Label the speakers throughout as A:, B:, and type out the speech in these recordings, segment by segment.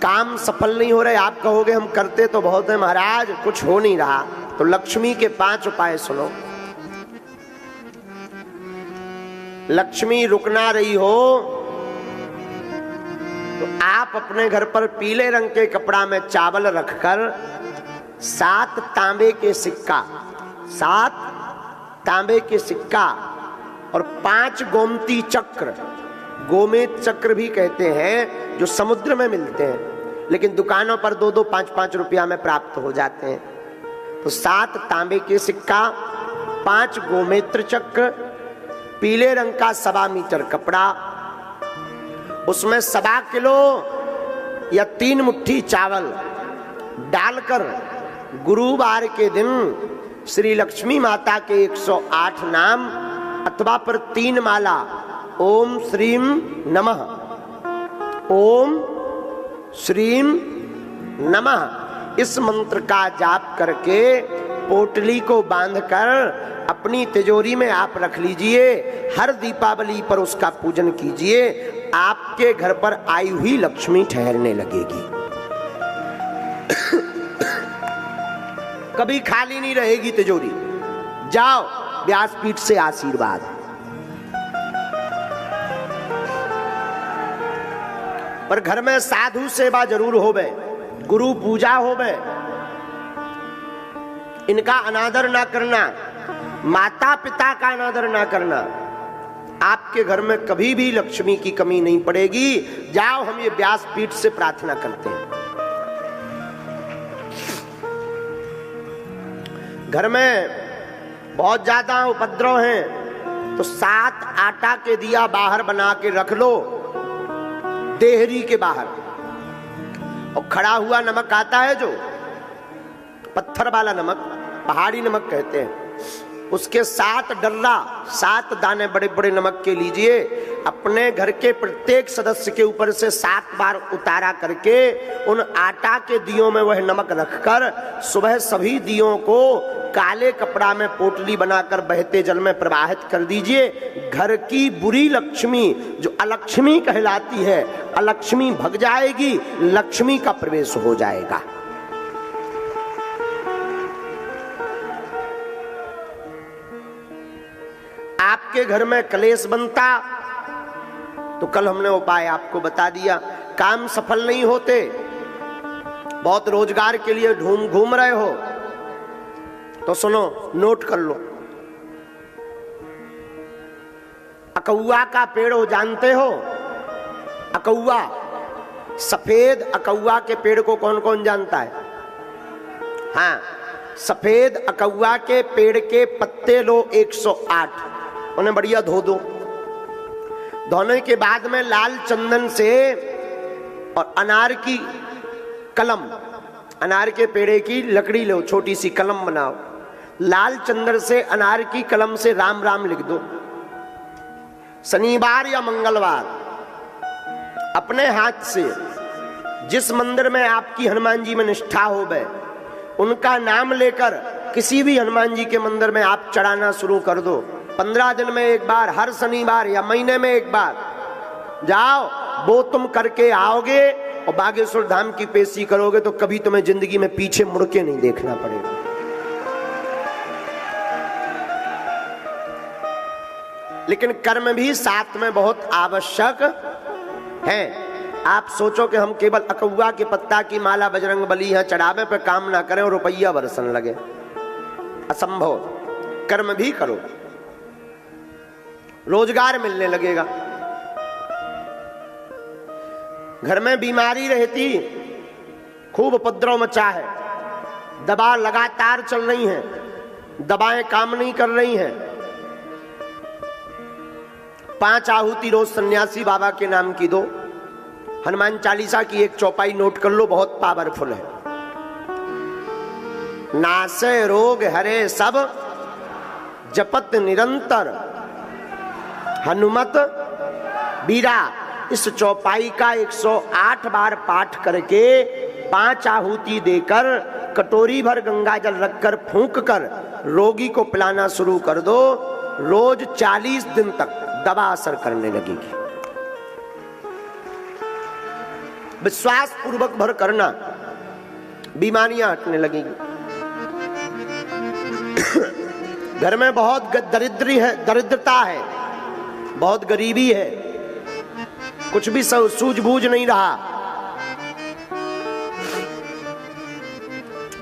A: काम सफल नहीं हो रहे। आप कहोगे हम करते तो बहुत है महाराज, कुछ हो नहीं रहा। तो लक्ष्मी के 5 उपाय सुनो। लक्ष्मी रुक ना रही हो तो आप अपने घर पर पीले रंग के कपड़ा में चावल रखकर 7 तांबे के सिक्का, 7 तांबे के सिक्का और 5 गोमती चक्र, गोमेद चक्र भी कहते हैं, जो समुद्र में मिलते हैं लेकिन दुकानों पर 2-2, 5-5 रुपया में प्राप्त हो जाते हैं। तो 7 तांबे के सिक्का, 5 गोमेत्र चक्र, पीले रंग का 1.25 मीटर कपड़ा, उसमें 1.25 किलो या 3 मुट्ठी चावल डालकर गुरुवार के दिन श्री लक्ष्मी माता के 108 नाम अथवा पर 3 माला ओम श्रीम नमः, ओम श्रीम नमः, इस मंत्र का जाप करके पोटली को बांधकर अपनी तिजोरी में आप रख लीजिए। हर दीपावली पर उसका पूजन कीजिए। आपके घर पर आई हुई लक्ष्मी ठहरने लगेगी। कभी खाली नहीं रहेगी तिजोरी। जाओ व्यासपीठ से आशीर्वाद। पर घर में साधु सेवा जरूर होवे, गुरु पूजा होवे, इनका अनादर ना करना, माता पिता का अनादर ना करना। आपके घर में कभी भी लक्ष्मी की कमी नहीं पड़ेगी। जाओ हम ये व्यासपीठ से प्रार्थना करते हैं। घर में बहुत ज्यादा उपद्रव हैं तो 7 आटा के दिया बाहर बना के रख लो, देहरी के बाहर। और खड़ा हुआ नमक आता है जो पत्थर वाला नमक, पहाड़ी नमक कहते हैं, उसके 7 डल्ला, 7 दाने बड़े बड़े नमक के लीजिए। अपने घर के प्रत्येक सदस्य के ऊपर से 7 बार उतारा करके उन आटा के दियों में वह नमक रखकर सुबह सभी दियों को काले कपड़ा में पोटली बनाकर बहते जल में प्रवाहित कर दीजिए। घर की बुरी लक्ष्मी जो अलक्ष्मी कहलाती है, अलक्ष्मी भग जाएगी, लक्ष्मी का प्रवेश हो जाएगा। आपके घर में कलेश बनता तो कल हमने उपाय आपको बता दिया। काम सफल नहीं होते, बहुत रोजगार के लिए घूम रहे हो तो सुनो, नोट कर लो। अकौआ का पेड़ हो जानते हो? अकौआ, सफेद अकौआ के पेड़ को कौन कौन जानता है? हाँ, सफेद अकौआ के पेड़ के पत्ते लो 108, उन्हें बढ़िया धो दो। धोने के बाद में लाल चंदन से और अनार की कलम, अनार के पेड़े की लकड़ी लो, छोटी सी कलम बनाओ, लाल चंदन से अनार की कलम से राम राम लिख दो। शनिवार या मंगलवार अपने हाथ से जिस मंदिर में आपकी हनुमान जी में निष्ठा हो गए उनका नाम लेकर किसी भी हनुमान जी के मंदिर में आप चढ़ाना शुरू कर दो। 15 दिन में एक बार, हर शनिवार या महीने में एक बार जाओ, वो तुम करके आओगे और बागेश्वर धाम की पेशी करोगे तो कभी तुम्हें जिंदगी में पीछे मुड़ के नहीं देखना पड़ेगा। लेकिन कर्म भी साथ में बहुत आवश्यक है। आप सोचो कि हम केवल अकौआ के पत्ता की माला बजरंग बली है चढ़ावे पे काम ना करें और रुपया बरसन लगे, असंभव। कर्म भी करो, रोजगार मिलने लगेगा। घर में बीमारी रहती, खूब उपद्रव मचा है, दवा लगातार चल रही है, दवाएं काम नहीं कर रही हैं। 5 आहुति रोज सन्यासी बाबा के नाम की दो। हनुमान चालीसा की एक चौपाई नोट कर लो, बहुत पावरफुल है। नासे रोग हरे सब जपत निरंतर हनुमत बीरा। इस चौपाई का 108 बार पाठ करके 5 आहुति देकर कटोरी भर गंगा जल रखकर फूंक कर रोगी को पिलाना शुरू कर दो। रोज 40 दिन तक दवा असर करने लगेगी। विश्वास पूर्वक भर करना, बीमारियां हटने लगेंगी। घर में बहुत दरिद्रता है, बहुत गरीबी है, कुछ भी सूझबूझ नहीं रहा।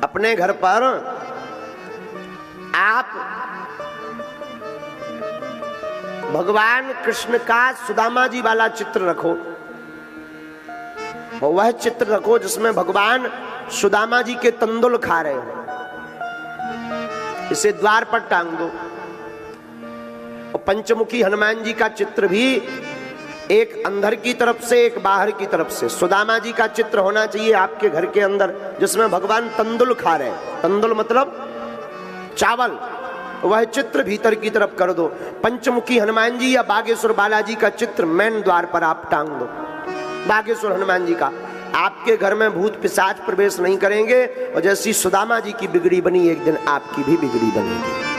A: अपने घर पर आप भगवान कृष्ण का सुदामा जी वाला चित्र रखो, और वह चित्र रखो जिसमें भगवान सुदामा जी के तंदुल खा रहे हो, इसे द्वार पर टांग दो। और पंचमुखी हनुमान जी का चित्र भी एक अंदर की तरफ से एक बाहर की तरफ से, सुदामा जी का चित्र होना चाहिए आपके घर के अंदर जिसमें भगवान तंदुल खा रहे हैं। तंदुल मतलब चावल, वह चित्र भीतर की तरफ कर दो। पंचमुखी हनुमान जी या बागेश्वर बालाजी का चित्र मेन द्वार पर आप टांग दो, बागेश्वर हनुमान जी का। आपके घर में भूत पिशाच प्रवेश नहीं करेंगे, और जैसी सुदामा जी की बिगड़ी बनी एक दिन आपकी भी बिगड़ी बनेगी।